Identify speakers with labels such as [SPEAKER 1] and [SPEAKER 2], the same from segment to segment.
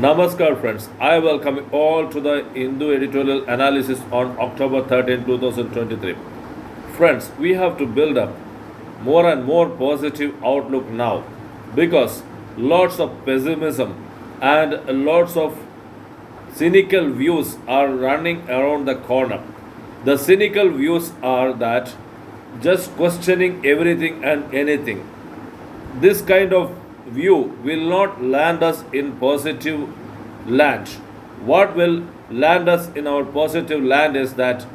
[SPEAKER 1] Namaskar, friends. I welcome you all to the Hindu editorial analysis on October 13, 2023. Friends, we have to build up more and more positive outlook now because lots of pessimism and lots of cynical views are running around the corner. The cynical views are that just questioning everything and anything. This kind of view will not land us in positive land. What will land us in our positive land is that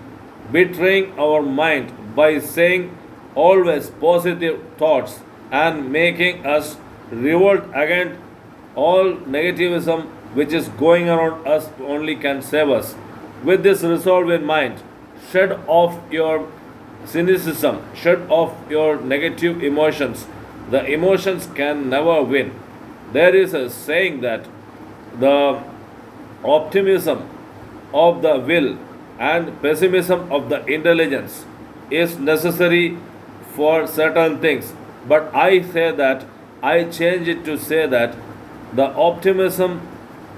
[SPEAKER 1] betraying our mind by saying always positive thoughts and making us revolt against all negativism which is going around us only can save us. With this resolve in mind, shed off your cynicism, shed off your negative emotions. The emotions can never win. There is a saying that the optimism of the will and pessimism of the intelligence is necessary for certain things. But I say that I change it to say that the optimism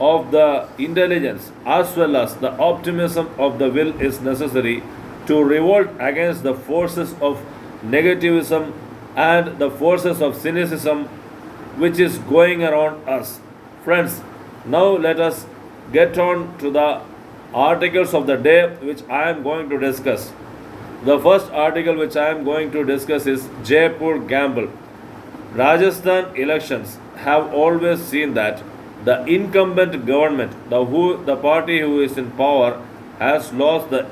[SPEAKER 1] of the intelligence as well as the optimism of the will is necessary to revolt against the forces of negativism and the forces of cynicism which is going around us. Friends, now let us get on to the articles of the day which I am going to discuss. The first article which I am going to discuss is Jaipur Gamble. Rajasthan elections have always seen that the incumbent government, the party who is in power, has lost the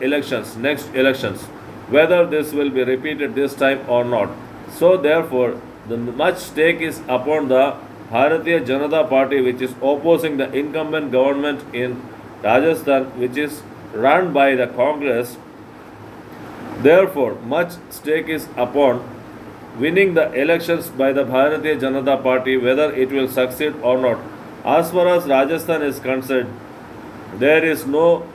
[SPEAKER 1] next elections, whether this will be repeated this time or not. So therefore, the much stake is upon the Bharatiya Janata Party, which is opposing the incumbent government in Rajasthan, which is run by the Congress. Therefore, much stake is upon winning the elections by the Bharatiya Janata Party, whether it will succeed or not. As far as Rajasthan is concerned, there is no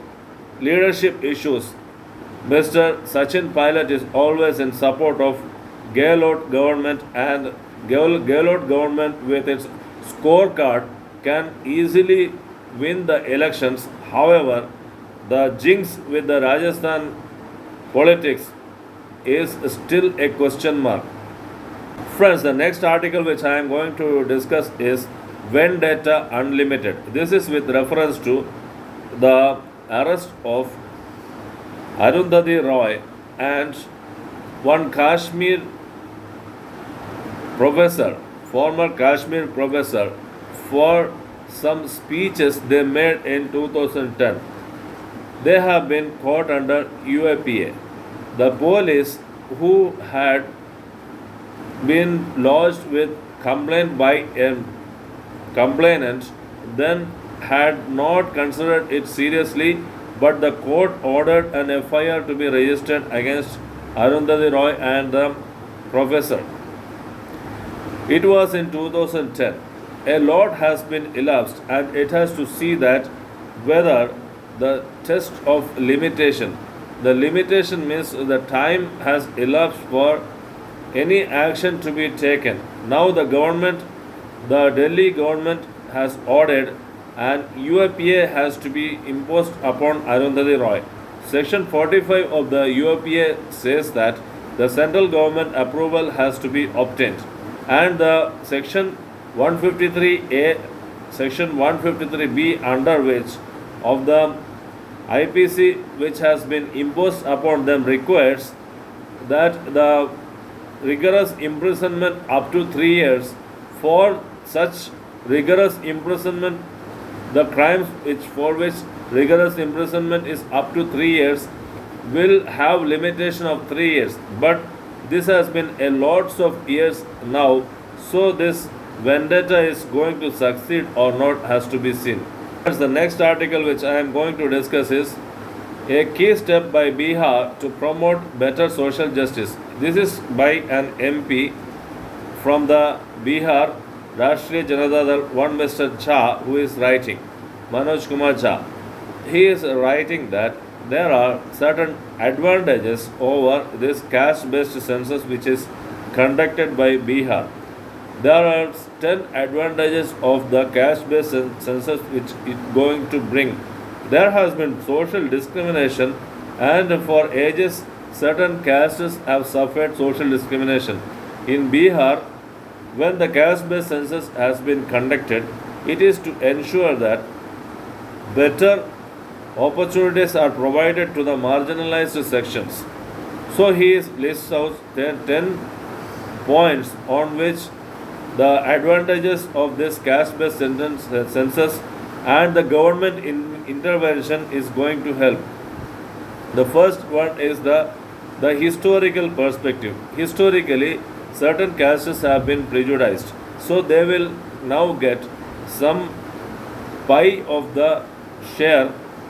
[SPEAKER 1] leadership issues. Mr. Sachin Pilot is always in support of Gehlot government, and Gehlot government with its scorecard can easily win the elections. However, the jinx with the Rajasthan politics is still a question mark. Friends, the next article which I am going to discuss is Vendetta Unlimited. This is with reference to the arrest of Arundhati Roy and one Kashmir professor, former Kashmir professor, for some speeches they made in 2010. They have been caught under UAPA. The police who had been lodged with complaint by a complainant then had not considered it seriously, but the court ordered an FIR to be registered against Arundhati Roy and the professor. It was in 2010. A lot has been elapsed, and it has to see that whether the test of limitation, the limitation means the time has elapsed for any action to be taken. Now the government, the Delhi government has ordered and UAPA has to be imposed upon Arundhati Roy. Section 45 of the UAPA says that the central government approval has to be obtained, and the section 153A, section 153B under which of the IPC which has been imposed upon them requires that the rigorous imprisonment up to 3 years. For such rigorous imprisonment, the crimes for which rigorous imprisonment is up to 3 years will have limitation of 3 years, but this has been a lots of years now, so this vendetta is going to succeed or not has to be seen. The next article which I am going to discuss is a key step by Bihar to promote better social justice. This is by an MP from the Bihar Rashtriya Janata Dal, one Mr. Jha, who is writing, Manoj Kumar Jha. He is writing that there are certain advantages over this caste-based census which is conducted by Bihar. There are 10 advantages of the caste-based census which it going to bring. There has been social discrimination, and for ages certain castes have suffered social discrimination. In Bihar, when the caste-based census has been conducted, it is to ensure that better opportunities are provided to the marginalized sections. So he lists out 10 points on which the advantages of this caste-based census and the government intervention is going to help. The first one is the historical perspective. Historically, certain castes have been prejudiced, so they will now get some pie of the share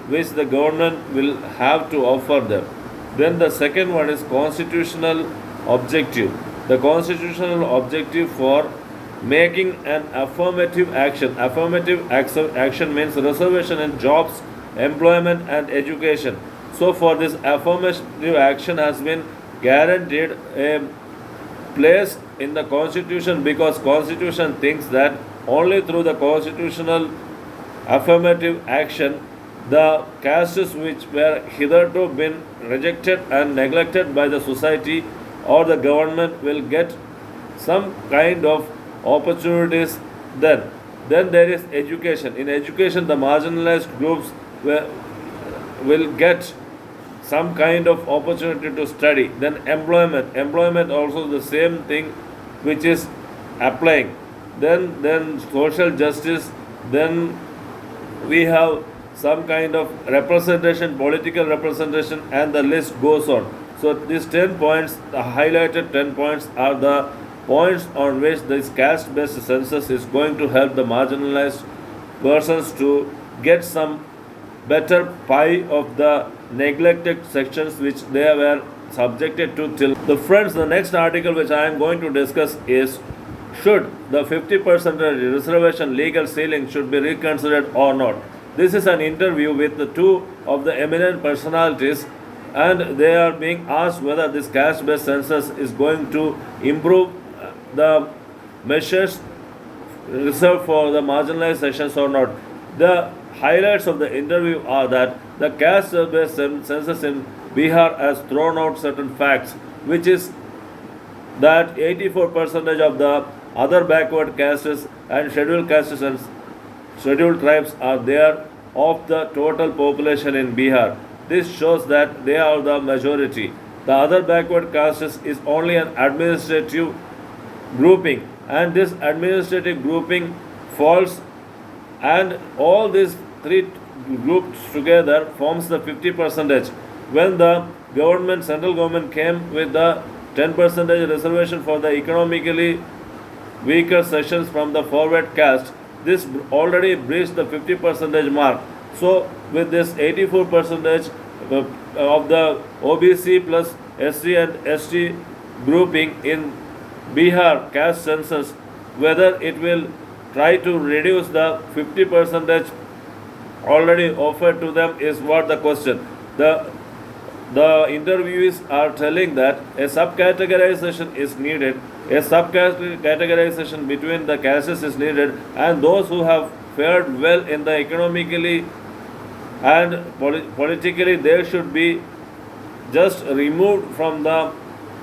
[SPEAKER 1] which the government will have to offer them. Then the second one is constitutional objective. The constitutional objective for making an affirmative action. Action means reservation in jobs, employment, and education. So for this affirmative action has been guaranteed a place in the constitution, because constitution thinks that only through the constitutional affirmative action the castes which were hitherto been rejected and neglected by the society or the government will get some kind of opportunities. Then there is education. In education, the marginalized groups will get some kind of opportunity to study. Then employment also the same thing which is applying. Then social justice. Then we have some kind of representation, political representation, and the list goes on. So these 10 points, the highlighted 10 points, are the points on which this caste-based census is going to help the marginalized persons to get some better pie of the neglected sections which they were subjected to till. The next article which I am going to discuss is, should the 50% reservation legal ceiling should be reconsidered or not? This is an interview with the two of the eminent personalities, and they are being asked whether this caste-based census is going to improve the measures reserved for the marginalized sections or not. The highlights of the interview are that the caste-based census in Bihar has thrown out certain facts, which is that 84% of the other backward castes and scheduled castes and scheduled tribes are there of the total population in Bihar. This shows that they are the majority. The other backward castes is only an administrative grouping, and this administrative grouping falls, and all these three groups together forms the 50%. When the central government came with the 10% reservation for the economically weaker sections from the forward caste, this already breached the 50% mark. So with this 84% of the OBC plus SC and ST grouping in Bihar caste census, whether it will try to reduce the 50% already offered to them is what the question. The interviewees are telling that a subcategorization is needed, a subcategorization between the castes is needed, and those who have fared well in the economically and politically, they should be just removed from the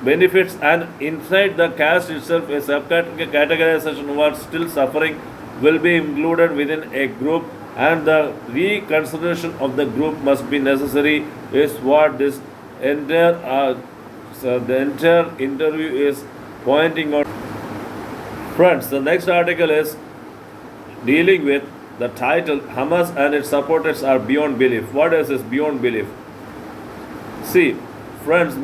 [SPEAKER 1] benefits, and inside the caste itself a subcategorization who are still suffering will be included within a group, and the reconsideration of the group must be necessary, is what this entire the entire interview is pointing out. Friends, the next article is dealing with the title, Hamas and its supporters are beyond belief. What is this beyond belief? See, friends,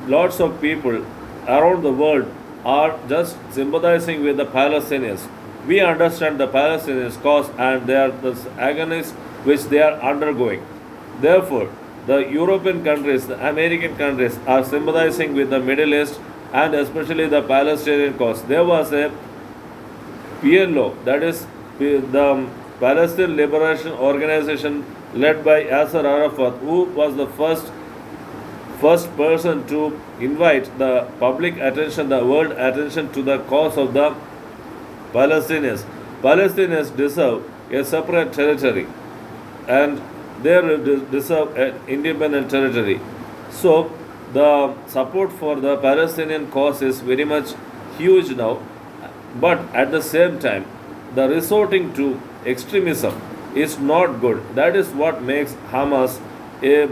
[SPEAKER 1] lots of people around the world are just sympathizing with the Palestinians. We understand the Palestinians' cause and the agonies which they are undergoing. Therefore, the European countries, the American countries are sympathizing with the Middle East and especially the Palestinian cause. There was a PLO, that is the Palestine Liberation Organization, led by Yasser Arafat, who was the first person to invite the public attention, the world attention to the cause of the Palestinians. Palestinians deserve a separate territory, and they deserve an independent territory. So the support for the Palestinian cause is very much huge now, but at the same time, the resorting to extremism is not good. That is what makes Hamas a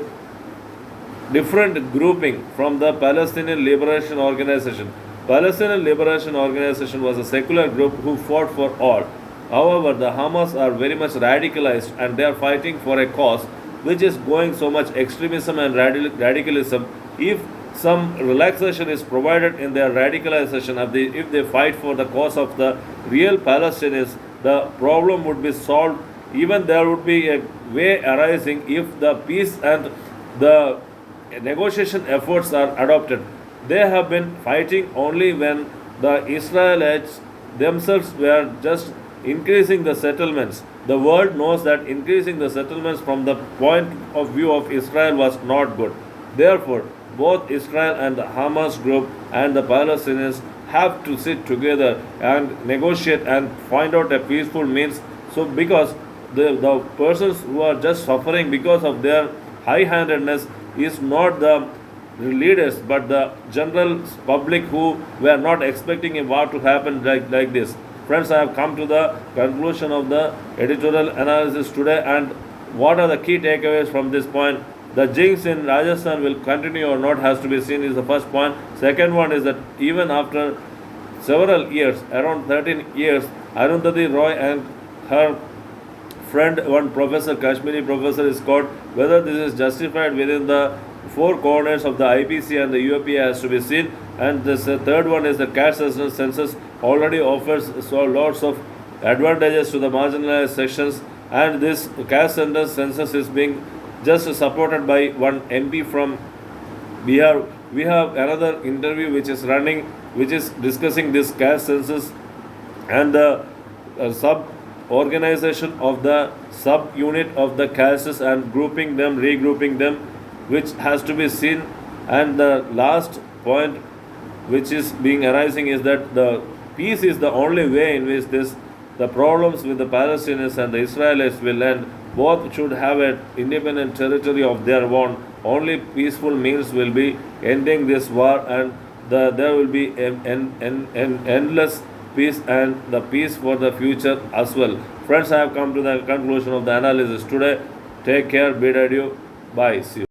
[SPEAKER 1] different grouping from the Palestinian Liberation Organization. Palestinian Liberation Organization was a secular group who fought for all. However, the Hamas are very much radicalized and they are fighting for a cause which is going so much extremism and radicalism. If some relaxation is provided in their radicalization, if they fight for the cause of the real Palestinians, the problem would be solved. Even there would be a way arising if the peace and the negotiation efforts are adopted. They have been fighting only when the Israelites themselves were just increasing the settlements. The world knows that increasing the settlements from the point of view of Israel was not good. Therefore, both Israel and the Hamas group and the Palestinians have to sit together and negotiate and find out a peaceful means. So, because the persons who are just suffering because of their high handedness is not the leaders but the general public who were not expecting a war to happen like this. Friends, I have come to the conclusion of the editorial analysis today, and what are the key takeaways from this point? The jinx in Rajasthan will continue or not has to be seen is the first point. Second one is that even after several years, around 13 years, Arundhati Roy and her friend, one professor, Kashmiri professor, is caught. Whether this is justified within the four corners of the IPC and the UAP has to be seen. And this third one is the caste census already offers so lots of advantages to the marginalized sections, and this caste census is being just supported by one MP from Bihar. We have another interview which is running, which is discussing this caste census and the sub organization of the sub unit of the castes and grouping them, regrouping them, which has to be seen. And the last point which is being arising is that the peace is the only way in which the problems with the Palestinians and the Israelis will end. Both should have an independent territory of their own. Only peaceful means will be ending this war, and there will be an endless peace and the peace for the future as well. Friends, I have come to the conclusion of the analysis today. Take care, bid adieu, bye, see you.